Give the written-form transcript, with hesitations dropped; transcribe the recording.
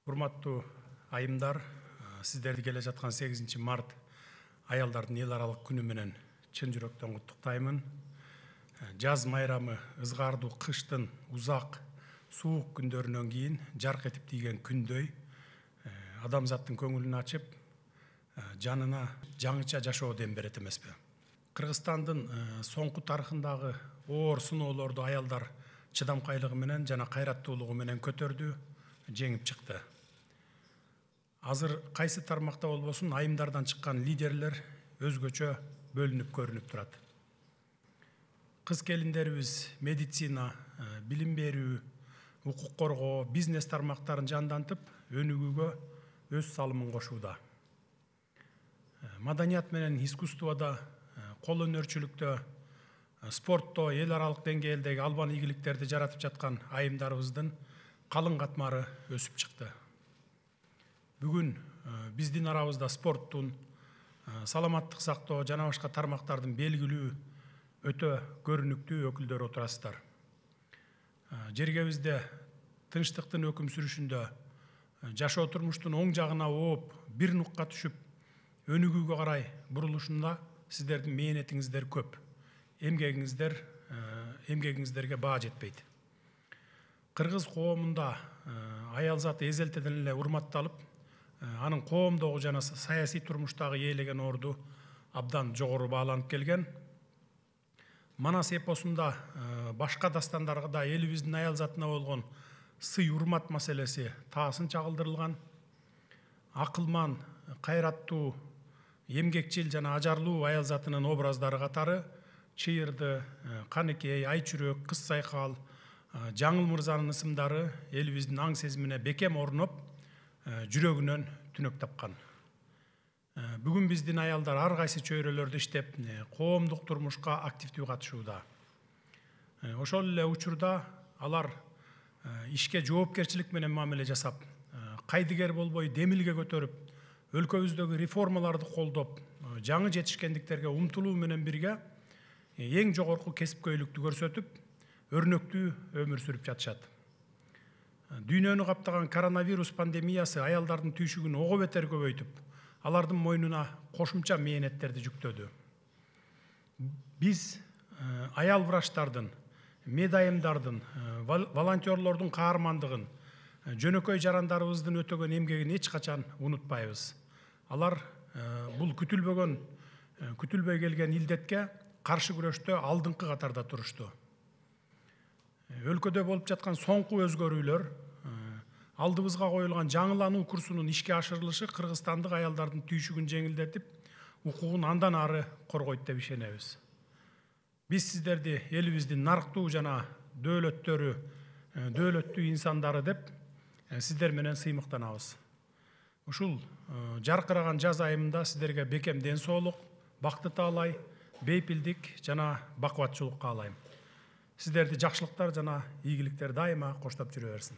Урматтуу айымдар, сиздерди келе жаткан 8 март аялдардын эл аралык күнү менен чын жүрөктөн куттуктаймын. Жаз майрамы ызгаардуу кыштын узак суук күндөрүнөн кийин жарк этип тийген күндөй адамзаттын көңүлүн ачып, жанына жаңыча жашоо дем берет эмеспи. Кыргызстандын соңку тарыхындагы оор сыноолорду аялдар чыдамкайлыгы менен жана кайраттуулугу менен көтөрдү, жеңип чыкты. Азыр кайсы тармакта болбосун айымдардан чыккан лидерлер өзгөчө бөлүнүп көрүнүп турат. Кыз келиндерибиз медицина, билим берүү, укук коргоо, бизнес тармактарын жандантып, өнүгүүгө өз салымын кошууда. Маданият менен искусствода, кол өнөрчүлүктө, спортто эл аралык деңгээлдеги албан ийгиликтерди жаратып жаткан айымдарыбыздын калың катмары өсүп чыкты. Бүгүн биздин арабызда спорттун, саламаттык сактоо жана башка тармактардын белгилүү өтө көрүнүктүү өкүлдөрү отурасыздар. Жергебизде тынчтыктын өкүм сүрүшүндө жашоо турмуштун оң жагына ооп, бир нукка түшүп, өнүгүүгө карай бурулушунда сиздердин мээнетиңиздер көп. Эмгегиңиздерге баа жетпейт. Кыргыз коомунда аял заты эзелтеден эле урматталып, анын коомдогу жана саясий турмуштагы ээлеген орду абдан жогору бааланып келген. Манас эпосунда башка дастандарда элибиздин аял затына болгон сый урмат маселеси таасын чагылдырылган. Акылман, кайраттуу, эмгекчил жана ажарлуу аял затынын образдары катары Чыйырды, Каныкей, Айчүрөк, Кыз Сайкал, Жаңыл мырзанын ысымдары элибиздин аң сезимине бекем орноп, жүрөгүнөн түнөк тапкан. Бүгүн биздин аялдар ар кайсы чөйрөлөрдө иштеп, коомдук турмушка активдүү катышууда. Ошол эле учурда алар ишке жоопкерчилик менен мамиле жасап, кайдыгер болбой демилге көтөрүп, өлкөбүздөгү реформаларды колдоп, жаңы жетишкендиктерге умтулуу менен бирге эң жогорку кесипкөйлүктү көрсөтүп, өрнөктүү өмүр сүрүп жатышат. Дүйнөнү каптаган коронавирус пандемиясы аялдардын түйшүгүн ого бетер көбөйтүп, алардын мойнуна кошумча мээнеттерди жүктөдү. Биз аял врачтардын, медайымдардын, волонтерлордун каармандыгын, жөнөкөй жарандарыбыздын өтөгөн эмгегин эч качан унутпайбыз. Алар бул күтүлбөй келген илдетке каршы күрөштө алдыңкы катарда турушту. Өлкөдө болуп жаткан соңку өзгөрүүлөр, алдыбызга коюлган жаңылануу курсунун ишке ашырылышы кыргызстандык аялдардын түйшүгүн жеңилдетип, укугун андан ары коргойт деп ишенебиз. Биз сиздерди элибиздин нарктуу жана дөөлөттүү инсандары деп сиздер менен сыймыктанабыз. Ушул жаркыраган жаз айымында сиздерге бекем ден соолук, бакты таалай, бейпилдик жана бакубатчылык каалайм. Сиздерди жакшылыктар жана ийгиликтер дайыма коштоп жүрө берсин.